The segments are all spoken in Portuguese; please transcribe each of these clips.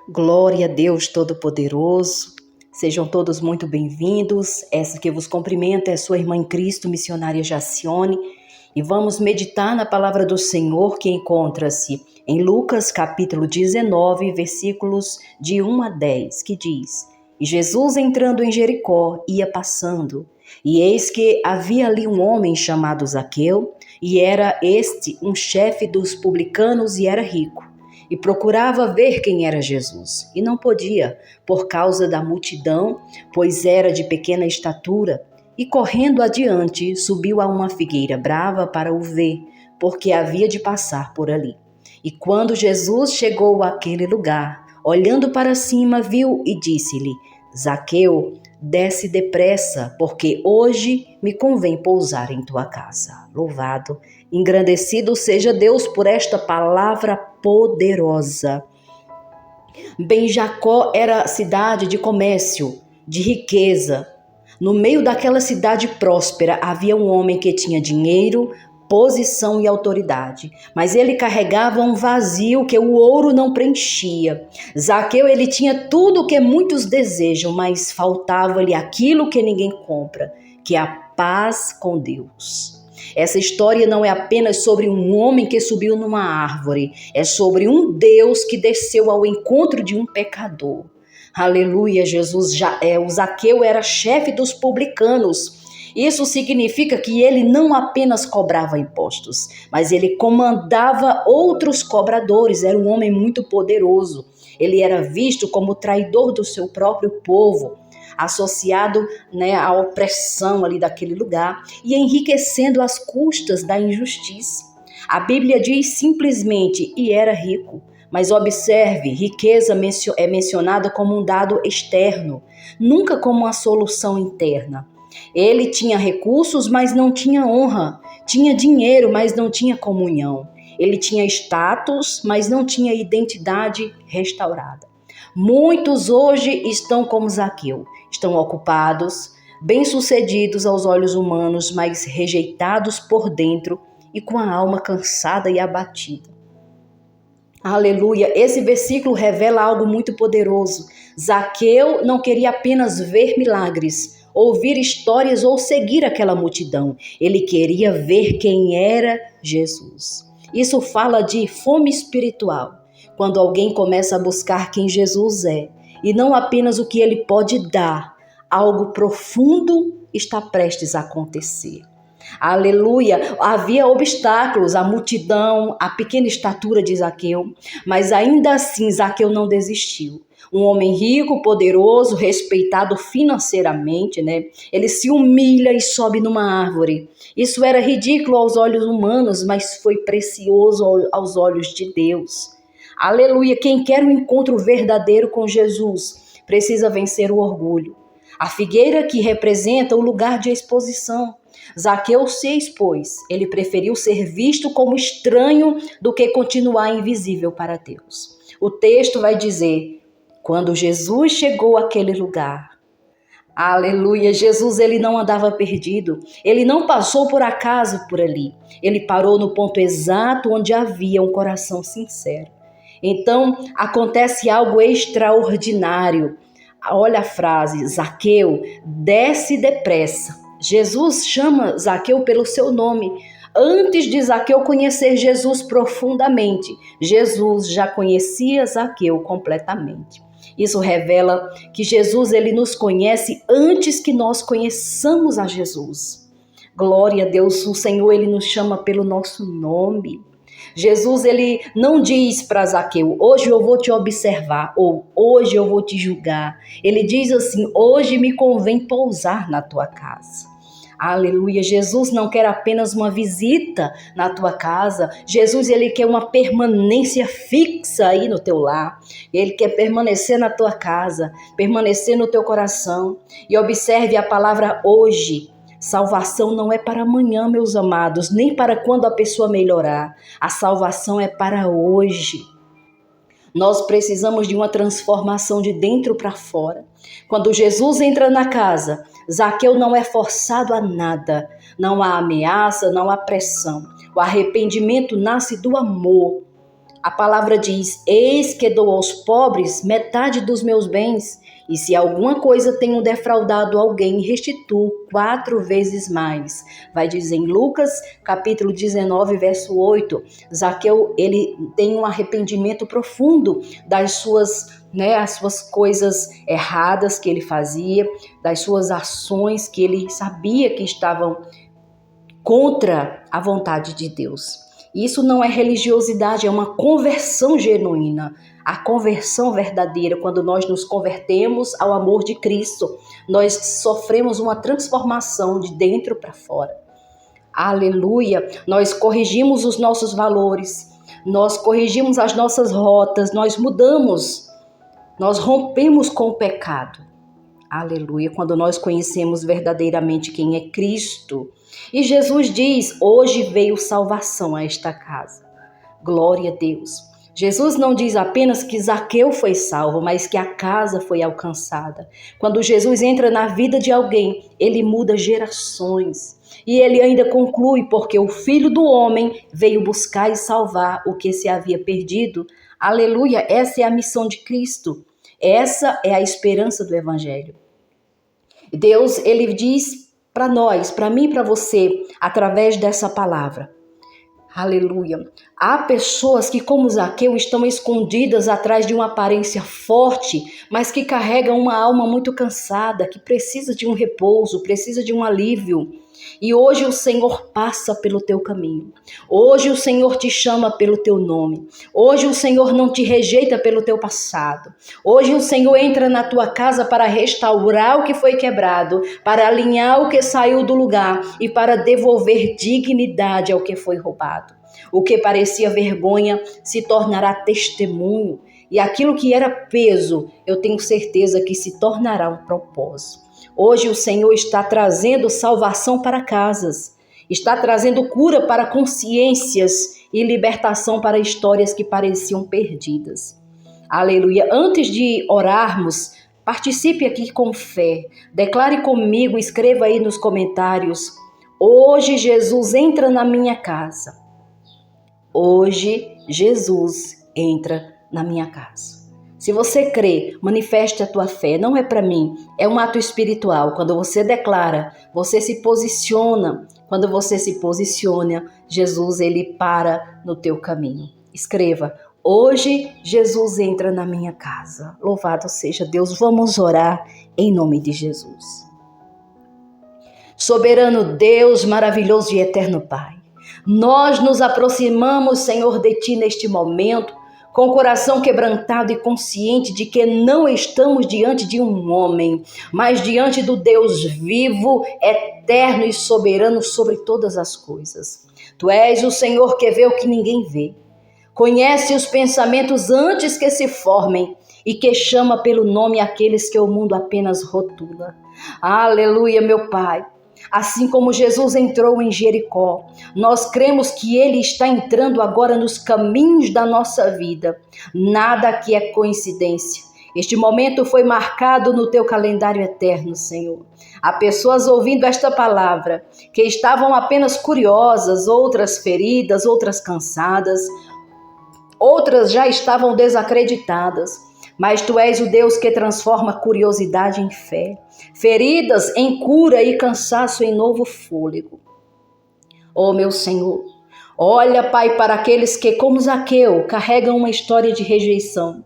Glória a Deus Todo-Poderoso. Sejam todos muito bem-vindos. Essa que vos cumprimenta é sua irmã em Cristo, missionária Jacione. E vamos meditar na palavra do Senhor que encontra-se em Lucas capítulo 19, versículos de 1 a 10, que diz: E Jesus entrando em Jericó ia passando, e eis que havia ali um homem chamado Zaqueu, e era este um chefe dos publicanos e era rico. E procurava ver quem era Jesus, e não podia, por causa da multidão, pois era de pequena estatura. E correndo adiante, subiu a uma figueira brava para o ver, porque havia de passar por ali. E quando Jesus chegou àquele lugar, olhando para cima, viu e disse-lhe: Zaqueu, desce depressa, porque hoje me convém pousar em tua casa. Louvado, engrandecido seja Deus por esta palavra poderosa. Bem, Jacó era cidade de comércio, de riqueza. No meio daquela cidade próspera havia um homem que tinha dinheiro, posição e autoridade, mas ele carregava um vazio que o ouro não preenchia. Zaqueu, ele tinha tudo o que muitos desejam, mas faltava-lhe aquilo que ninguém compra, que é a paz com Deus. Essa história não é apenas sobre um homem que subiu numa árvore, é sobre um Deus que desceu ao encontro de um pecador. Aleluia, o Zaqueu era chefe dos publicanos. Isso significa que ele não apenas cobrava impostos, mas ele comandava outros cobradores, era um homem muito poderoso. Ele era visto como traidor do seu próprio povo, associado, à opressão ali daquele lugar e enriquecendo às custas da injustiça. A Bíblia diz simplesmente, e era rico. Mas observe, riqueza é mencionada como um dado externo, nunca como uma solução interna. Ele tinha recursos, mas não tinha honra. Tinha dinheiro, mas não tinha comunhão. Ele tinha status, mas não tinha identidade restaurada. Muitos hoje estão como Zaqueu, estão ocupados, bem-sucedidos aos olhos humanos, mas rejeitados por dentro e com a alma cansada e abatida. Aleluia, esse versículo revela algo muito poderoso. Zaqueu não queria apenas ver milagres, ouvir histórias ou seguir aquela multidão. Ele queria ver quem era Jesus. Isso fala de fome espiritual. Quando alguém começa a buscar quem Jesus é, e não apenas o que ele pode dar, algo profundo está prestes a acontecer. Aleluia, havia obstáculos, a multidão, a pequena estatura de Zaqueu, mas ainda assim Zaqueu não desistiu. Um homem rico, poderoso, respeitado financeiramente, Ele se humilha e sobe numa árvore. Isso era ridículo aos olhos humanos, mas foi precioso aos olhos de Deus. Aleluia, quem quer um encontro verdadeiro com Jesus precisa vencer o orgulho. A figueira que representa o lugar de exposição. Zaqueu se expôs, ele preferiu ser visto como estranho do que continuar invisível para Deus. O texto vai dizer, quando Jesus chegou àquele lugar, aleluia, Jesus ele não andava perdido, ele não passou por acaso por ali, ele parou no ponto exato onde havia um coração sincero. Então acontece algo extraordinário. Olha a frase, Zaqueu, desce depressa. Jesus chama Zaqueu pelo seu nome. Antes de Zaqueu conhecer Jesus profundamente, Jesus já conhecia Zaqueu completamente. Isso revela que Jesus ele nos conhece antes que nós conheçamos a Jesus. Glória a Deus, o Senhor ele nos chama pelo nosso nome. Jesus ele não diz para Zaqueu, hoje eu vou te observar, ou hoje eu vou te julgar. Ele diz assim, hoje me convém pousar na tua casa. Aleluia, Jesus não quer apenas uma visita na tua casa, Jesus ele quer uma permanência fixa aí no teu lar, ele quer permanecer na tua casa, permanecer no teu coração. E observe a palavra hoje. Salvação não é para amanhã, meus amados, nem para quando a pessoa melhorar. A salvação é para hoje. Nós precisamos de uma transformação de dentro para fora. Quando Jesus entra na casa, Zaqueu não é forçado a nada. Não há ameaça, não há pressão. O arrependimento nasce do amor. A palavra diz: eis que dou aos pobres metade dos meus bens, e se alguma coisa tenho defraudado alguém, restituo 4 vezes mais. Vai dizer em Lucas, capítulo 19, verso 8. Zaqueu, ele tem um arrependimento profundo das suas, as suas coisas erradas que ele fazia, das suas ações que ele sabia que estavam contra a vontade de Deus. Isso não é religiosidade, é uma conversão genuína. A conversão verdadeira, quando nós nos convertemos ao amor de Cristo, nós sofremos uma transformação de dentro para fora. Aleluia! Nós corrigimos os nossos valores, nós corrigimos as nossas rotas, nós mudamos, nós rompemos com o pecado. Aleluia! Quando nós conhecemos verdadeiramente quem é Cristo. E Jesus diz: hoje veio salvação a esta casa. Glória a Deus. Jesus não diz apenas que Zaqueu foi salvo, mas que a casa foi alcançada. Quando Jesus entra na vida de alguém, ele muda gerações. E ele ainda conclui: porque o Filho do Homem veio buscar e salvar o que se havia perdido. Aleluia! Essa é a missão de Cristo. Essa é a esperança do Evangelho. Deus, ele diz para nós, para mim e para você, através dessa palavra. Aleluia. Há pessoas que, como Zaqueu, estão escondidas atrás de uma aparência forte, mas que carregam uma alma muito cansada, que precisa de um repouso, precisa de um alívio. E hoje o Senhor passa pelo teu caminho. Hoje o Senhor te chama pelo teu nome. Hoje o Senhor não te rejeita pelo teu passado. Hoje o Senhor entra na tua casa para restaurar o que foi quebrado, para alinhar o que saiu do lugar e para devolver dignidade ao que foi roubado. O que parecia vergonha se tornará testemunho. E aquilo que era peso, eu tenho certeza que se tornará um propósito. Hoje o Senhor está trazendo salvação para casas, está trazendo cura para consciências e libertação para histórias que pareciam perdidas. Aleluia! Antes de orarmos, participe aqui com fé, declare comigo, escreva aí nos comentários: hoje Jesus entra na minha casa. Hoje Jesus entra na minha casa. Se você crê, manifeste a tua fé. Não é para mim, é um ato espiritual. Quando você declara, você se posiciona. Quando você se posiciona, Jesus, ele para no teu caminho. Escreva: hoje Jesus entra na minha casa. Louvado seja Deus. Vamos orar em nome de Jesus. Soberano Deus, maravilhoso e eterno Pai, nós nos aproximamos, Senhor, de Ti neste momento, com o coração quebrantado e consciente de que não estamos diante de um homem, mas diante do Deus vivo, eterno e soberano sobre todas as coisas. Tu és o Senhor que vê o que ninguém vê. Conhece os pensamentos antes que se formem e que chama pelo nome aqueles que o mundo apenas rotula. Aleluia, meu Pai. Assim como Jesus entrou em Jericó, nós cremos que Ele está entrando agora nos caminhos da nossa vida. Nada aqui é coincidência. Este momento foi marcado no teu calendário eterno, Senhor. Há pessoas ouvindo esta palavra que estavam apenas curiosas, outras feridas, outras cansadas, outras já estavam desacreditadas. Mas Tu és o Deus que transforma curiosidade em fé, feridas em cura e cansaço em novo fôlego. Oh, meu Senhor, olha, Pai, para aqueles que, como Zaqueu, carregam uma história de rejeição.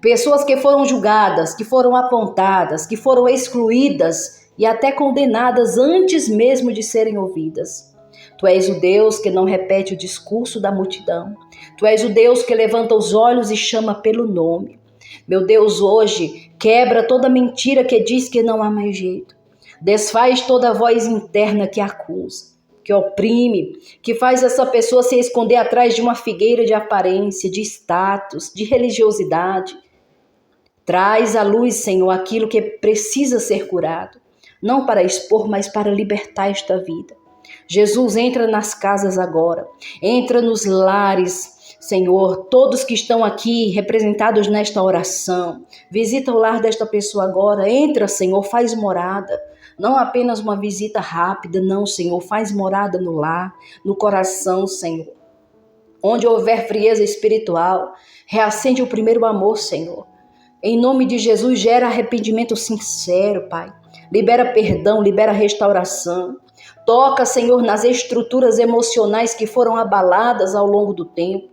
Pessoas que foram julgadas, que foram apontadas, que foram excluídas e até condenadas antes mesmo de serem ouvidas. Tu és o Deus que não repete o discurso da multidão. Tu és o Deus que levanta os olhos e chama pelo nome. Meu Deus, hoje, quebra toda mentira que diz que não há mais jeito. Desfaz toda voz interna que acusa, que oprime, que faz essa pessoa se esconder atrás de uma figueira de aparência, de status, de religiosidade. Traz à luz, Senhor, aquilo que precisa ser curado, não para expor, mas para libertar esta vida. Jesus, entra nas casas agora, entra nos lares, Senhor, todos que estão aqui representados nesta oração, visita o lar desta pessoa agora, entra, Senhor, faz morada, não apenas uma visita rápida, não, Senhor, faz morada no lar, no coração, Senhor, Onde houver frieza espiritual, reacende o primeiro amor, Senhor. Em nome de Jesus, gera arrependimento sincero, Pai. Libera perdão, libera restauração. Toca, Senhor, nas estruturas emocionais que foram abaladas ao longo do tempo.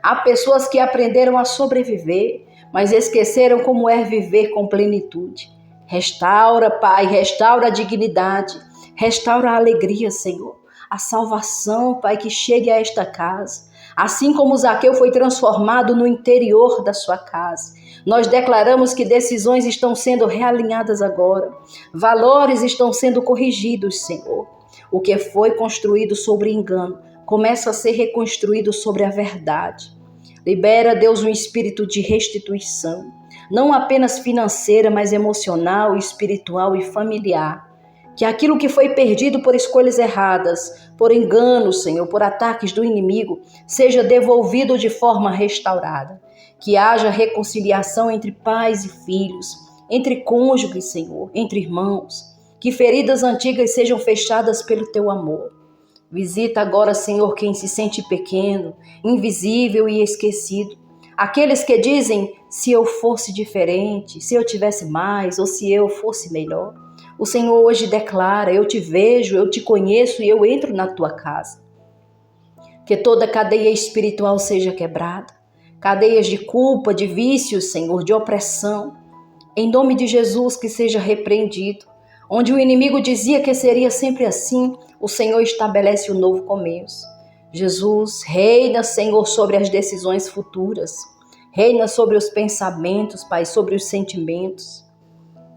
Há pessoas que aprenderam a sobreviver, mas esqueceram como é viver com plenitude. Restaura, Pai, restaura a dignidade, restaura a alegria, Senhor. A salvação, Pai, que chegue a esta casa. Assim como Zaqueu foi transformado no interior da sua casa. Nós declaramos que decisões estão sendo realinhadas agora. Valores estão sendo corrigidos, Senhor. O que foi construído sobre engano começa a ser reconstruído sobre a verdade. Libera, Deus, um espírito de restituição, não apenas financeira, mas emocional, espiritual e familiar. Que aquilo que foi perdido por escolhas erradas, por enganos, Senhor, por ataques do inimigo, seja devolvido de forma restaurada. Que haja reconciliação entre pais e filhos, entre cônjuges, Senhor, entre irmãos. Que feridas antigas sejam fechadas pelo teu amor. Visita agora, Senhor, quem se sente pequeno, invisível e esquecido. Aqueles que dizem, se eu fosse diferente, se eu tivesse mais ou se eu fosse melhor. O Senhor hoje declara, eu te vejo, eu te conheço e eu entro na tua casa. Que toda cadeia espiritual seja quebrada. Cadeias de culpa, de vícios, Senhor, de opressão. Em nome de Jesus, que seja repreendido. Onde o inimigo dizia que seria sempre assim, o Senhor estabelece um novo começo. Jesus, reina, Senhor, sobre as decisões futuras. Reina sobre os pensamentos, Pai, sobre os sentimentos.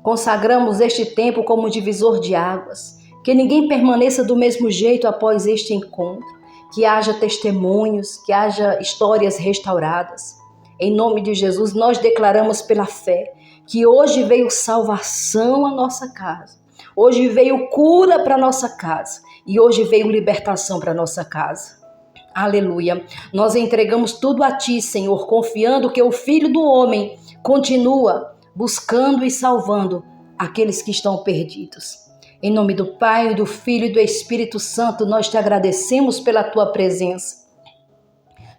Consagramos este tempo como divisor de águas. Que ninguém permaneça do mesmo jeito após este encontro. Que haja testemunhos, que haja histórias restauradas. Em nome de Jesus, nós declaramos pela fé que hoje veio salvação à nossa casa. Hoje veio cura para nossa casa e hoje veio libertação para nossa casa. Aleluia. Nós entregamos tudo a Ti, Senhor, confiando que o Filho do Homem continua buscando e salvando aqueles que estão perdidos. Em nome do Pai, do Filho e do Espírito Santo, nós te agradecemos pela Tua presença.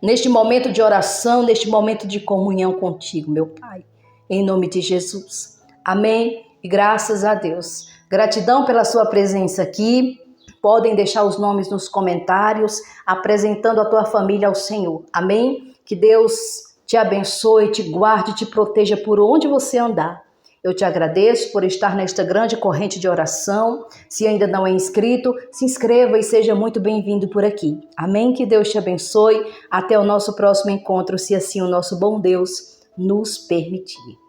Neste momento de oração, neste momento de comunhão contigo, meu Pai. Em nome de Jesus. Amém e graças a Deus. Gratidão pela sua presença aqui. Podem deixar os nomes nos comentários, apresentando a tua família ao Senhor. Amém? Que Deus te abençoe, te guarde, te proteja por onde você andar. Eu te agradeço por estar nesta grande corrente de oração. Se ainda não é inscrito, se inscreva e seja muito bem-vindo por aqui. Amém? Que Deus te abençoe. Até o nosso próximo encontro, se assim o nosso bom Deus nos permitir.